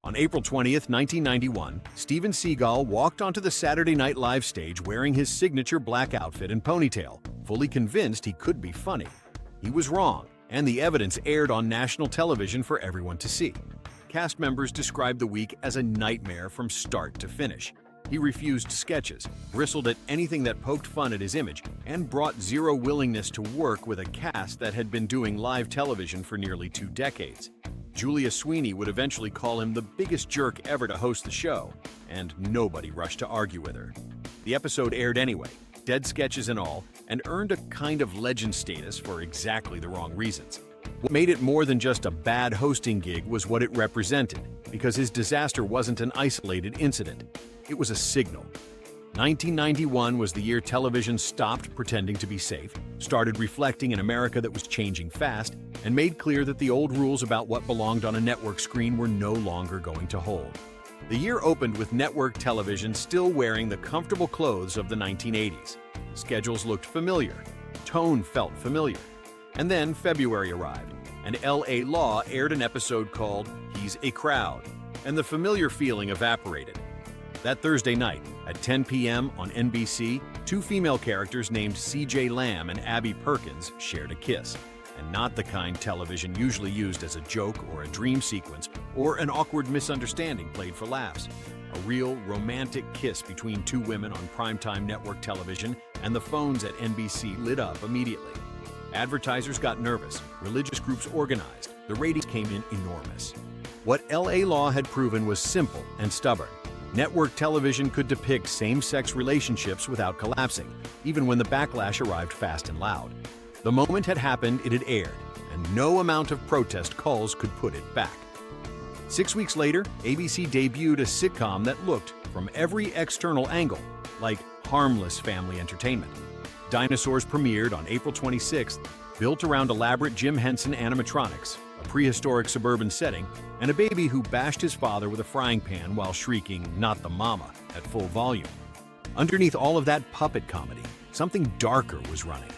On April 20th, 1991, Steven Seagal walked onto the Saturday Night Live stage wearing his signature black outfit and ponytail, fully convinced he could be funny. He was wrong, and the evidence aired on national television for everyone to see. Cast members described the week as a nightmare from start to finish. He refused sketches, bristled at anything that poked fun at his image, and brought zero willingness to work with a cast that had been doing live television for nearly 2 decades. Julia Sweeney would eventually call him the biggest jerk ever to host the show, and nobody rushed to argue with her. The episode aired anyway, dead sketches and all, and earned a kind of legend status for exactly the wrong reasons. What made it more than just a bad hosting gig was what it represented, because his disaster wasn't an isolated incident. It was a signal. 1991 was the year television stopped pretending to be safe, started reflecting an America that was changing fast, and made clear that the old rules about what belonged on a network screen were no longer going to hold. The year opened with network television still wearing the comfortable clothes of the 1980s. Schedules looked familiar, tone felt familiar. And then February arrived, and L.A. Law aired an episode called He's a Crowd, and the familiar feeling evaporated. That Thursday night, at 10 p.m. on NBC, 2 female characters named C.J. Lamb and Abby Perkins shared a kiss, and not the kind television usually used as a joke or a dream sequence or an awkward misunderstanding played for laughs. A real romantic kiss between 2 women on primetime network television, and the phones at NBC lit up immediately. Advertisers got nervous, religious groups organized, the ratings came in enormous. What L.A. Law had proven was simple and stubborn. Network television could depict same-sex relationships without collapsing, even when the backlash arrived fast and loud. The moment had happened, it had aired, and no amount of protest calls could put it back. 6 weeks later, ABC debuted a sitcom that looked, from every external angle, like harmless family entertainment. Dinosaurs premiered on April 26th, built around elaborate Jim Henson animatronics, a prehistoric suburban setting, and a baby who bashed his father with a frying pan while shrieking, "Not the mama," at full volume. Underneath all of that puppet comedy, something darker was running.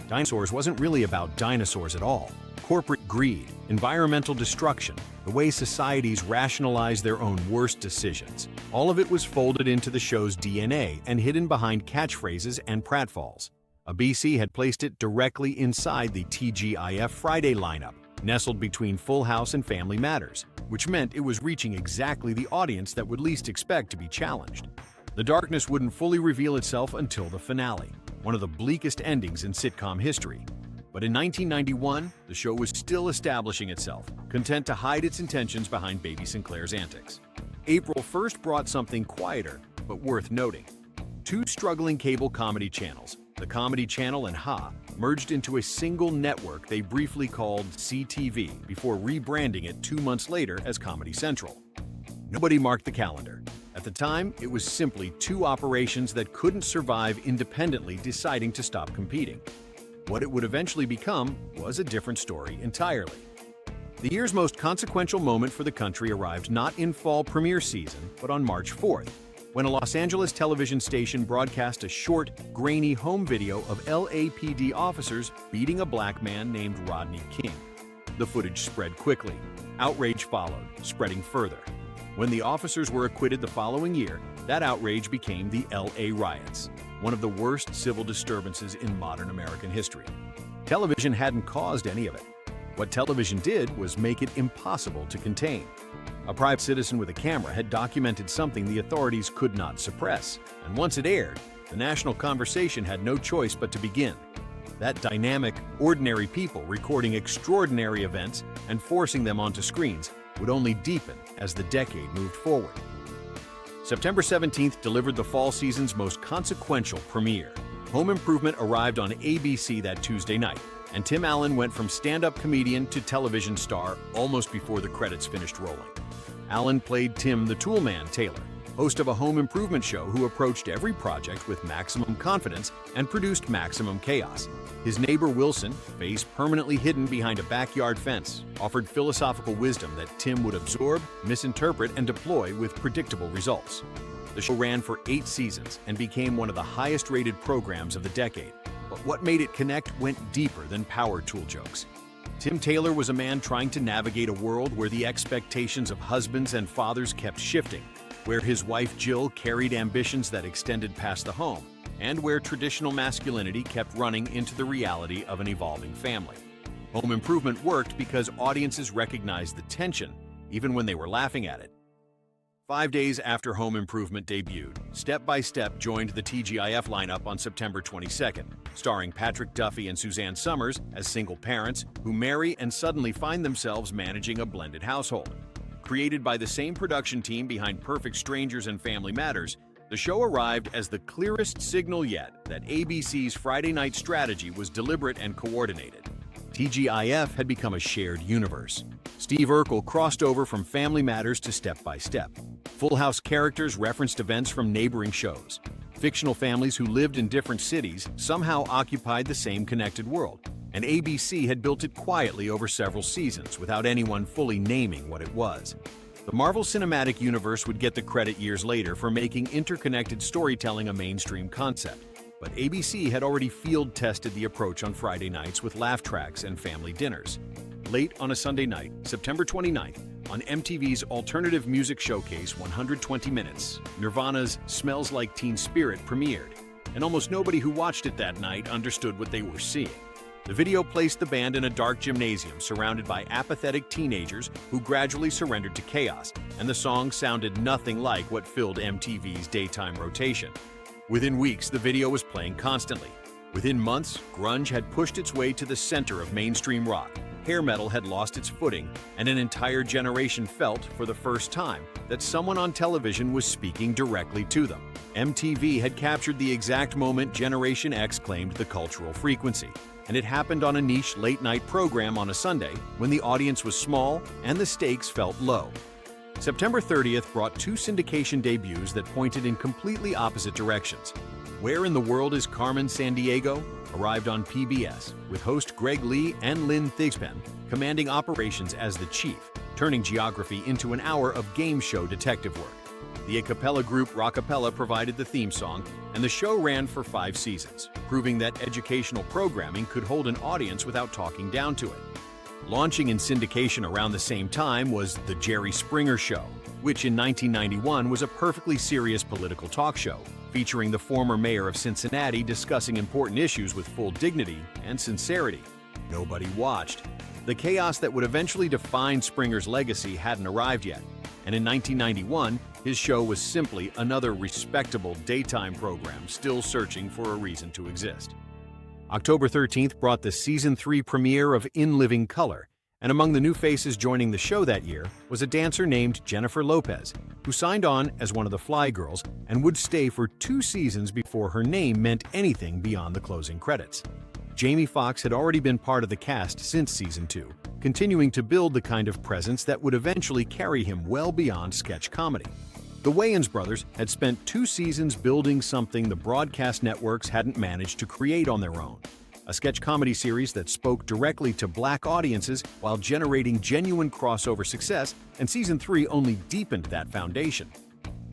Dinosaurs wasn't really about dinosaurs at all. Corporate greed, environmental destruction, the way societies rationalize their own worst decisions. All of it was folded into the show's DNA and hidden behind catchphrases and pratfalls. ABC had placed it directly inside the TGIF Friday lineup, nestled between Full House and Family Matters, which meant it was reaching exactly the audience that would least expect to be challenged. The darkness wouldn't fully reveal itself until the finale, one of the bleakest endings in sitcom history. But in 1991, the show was still establishing itself, content to hide its intentions behind Baby Sinclair's antics. April 1st brought something quieter, but worth noting. 2 struggling cable comedy channels, the Comedy Channel and Ha, merged into a single network they briefly called CTV before rebranding it 2 months later as Comedy Central. Nobody marked the calendar. At the time, it was simply 2 operations that couldn't survive independently deciding to stop competing. What it would eventually become was a different story entirely. The year's most consequential moment for the country arrived not in fall premiere season, but on March 4th, when a Los Angeles television station broadcast a short, grainy home video of LAPD officers beating a black man named Rodney King. The footage spread quickly. Outrage followed, spreading further. When the officers were acquitted the following year, that outrage became the LA riots, one of the worst civil disturbances in modern American history. Television hadn't caused any of it. What television did was make it impossible to contain. A private citizen with a camera had documented something the authorities could not suppress, and once it aired, the national conversation had no choice but to begin. That dynamic, ordinary people recording extraordinary events and forcing them onto screens would only deepen as the decade moved forward. September 17th delivered the fall season's most consequential premiere. Home Improvement arrived on ABC that Tuesday night, and Tim Allen went from stand-up comedian to television star almost before the credits finished rolling. Allen played Tim the Toolman Taylor, host of a home improvement show who approached every project with maximum confidence and produced maximum chaos. His neighbor Wilson, face permanently hidden behind a backyard fence, offered philosophical wisdom that Tim would absorb, misinterpret, and deploy with predictable results. The show ran for 8 seasons and became one of the highest-rated programs of the decade. But what made it connect went deeper than power tool jokes. Tim Taylor was a man trying to navigate a world where the expectations of husbands and fathers kept shifting, where his wife Jill carried ambitions that extended past the home, and where traditional masculinity kept running into the reality of an evolving family. Home Improvement worked because audiences recognized the tension, even when they were laughing at it. 5 days after Home Improvement debuted, Step by Step joined the TGIF lineup on September 22nd, starring Patrick Duffy and Suzanne Summers as single parents who marry and suddenly find themselves managing a blended household. Created by the same production team behind Perfect Strangers and Family Matters, the show arrived as the clearest signal yet that ABC's Friday night strategy was deliberate and coordinated. TGIF had become a shared universe. Steve Urkel crossed over from Family Matters to Step by Step. Full House characters referenced events from neighboring shows. Fictional families who lived in different cities somehow occupied the same connected world, and ABC had built it quietly over several seasons without anyone fully naming what it was. The Marvel Cinematic Universe would get the credit years later for making interconnected storytelling a mainstream concept, but ABC had already field-tested the approach on Friday nights with laugh tracks and family dinners. Late on a Sunday night, September 29th, on MTV's Alternative Music Showcase 120 Minutes, Nirvana's Smells Like Teen Spirit premiered, and almost nobody who watched it that night understood what they were seeing. The video placed the band in a dark gymnasium surrounded by apathetic teenagers who gradually surrendered to chaos, and the song sounded nothing like what filled MTV's daytime rotation. Within weeks, the video was playing constantly. Within months, grunge had pushed its way to the center of mainstream rock. Hair metal had lost its footing, and an entire generation felt, for the first time, that someone on television was speaking directly to them. MTV had captured the exact moment Generation X claimed the cultural frequency, and it happened on a niche late-night program on a Sunday when the audience was small and the stakes felt low. September 30th brought two syndication debuts that pointed in completely opposite directions. Where in the World is Carmen Sandiego arrived on PBS, with host Greg Lee and Lynn Thigpen commanding operations as the chief, turning geography into an hour of game show detective work. The a cappella group Rockapella provided the theme song, and the show ran for 5 seasons, proving that educational programming could hold an audience without talking down to it. Launching in syndication around the same time was The Jerry Springer Show, which in 1991 was a perfectly serious political talk show, featuring the former mayor of Cincinnati discussing important issues with full dignity and sincerity. Nobody watched. The chaos that would eventually define Springer's legacy hadn't arrived yet, and in 1991, his show was simply another respectable daytime program still searching for a reason to exist. October 13th brought the Season 3 premiere of In Living Color, and among the new faces joining the show that year was a dancer named Jennifer Lopez, who signed on as one of the Fly Girls and would stay for 2 seasons before her name meant anything beyond the closing credits. Jamie Foxx had already been part of the cast since Season 2, continuing to build the kind of presence that would eventually carry him well beyond sketch comedy. The Wayans brothers had spent 2 seasons building something the broadcast networks hadn't managed to create on their own. A sketch comedy series that spoke directly to Black audiences while generating genuine crossover success, and Season 3 only deepened that foundation.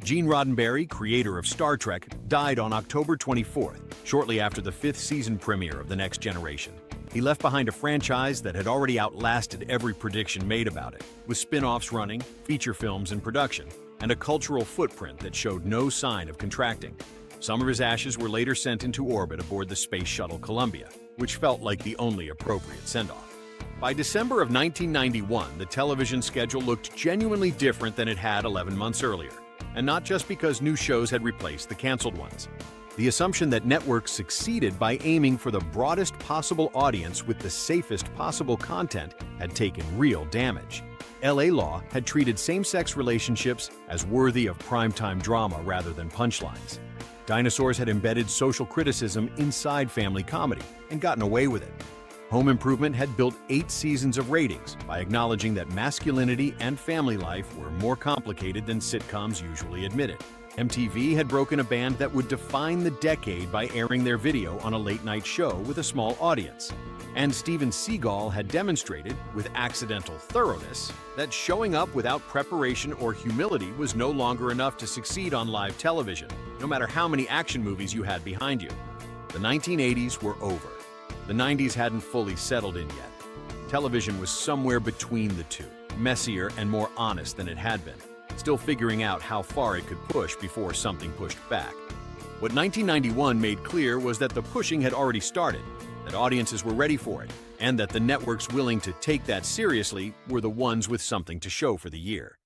Gene Roddenberry, creator of Star Trek, died on October 24th, shortly after the 5th season premiere of The Next Generation. He left behind a franchise that had already outlasted every prediction made about it, with spin-offs running, feature films in production, and a cultural footprint that showed no sign of contracting. Some of his ashes were later sent into orbit aboard the Space Shuttle Columbia, which felt like the only appropriate send-off. By December of 1991, the television schedule looked genuinely different than it had 11 months earlier, and not just because new shows had replaced the canceled ones. The assumption that networks succeeded by aiming for the broadest possible audience with the safest possible content had taken real damage. LA Law had treated same-sex relationships as worthy of primetime drama rather than punchlines. Dinosaurs had embedded social criticism inside family comedy and gotten away with it. Home Improvement had built 8 seasons of ratings by acknowledging that masculinity and family life were more complicated than sitcoms usually admitted. MTV had broken a band that would define the decade by airing their video on a late-night show with a small audience. And Steven Seagal had demonstrated, with accidental thoroughness, that showing up without preparation or humility was no longer enough to succeed on live television, no matter how many action movies you had behind you. The 1980s were over. The 90s hadn't fully settled in yet. Television was somewhere between the two, messier and more honest than it had been, still figuring out how far it could push before something pushed back. What 1991 made clear was that the pushing had already started, that audiences were ready for it, and that the networks willing to take that seriously were the ones with something to show for the year.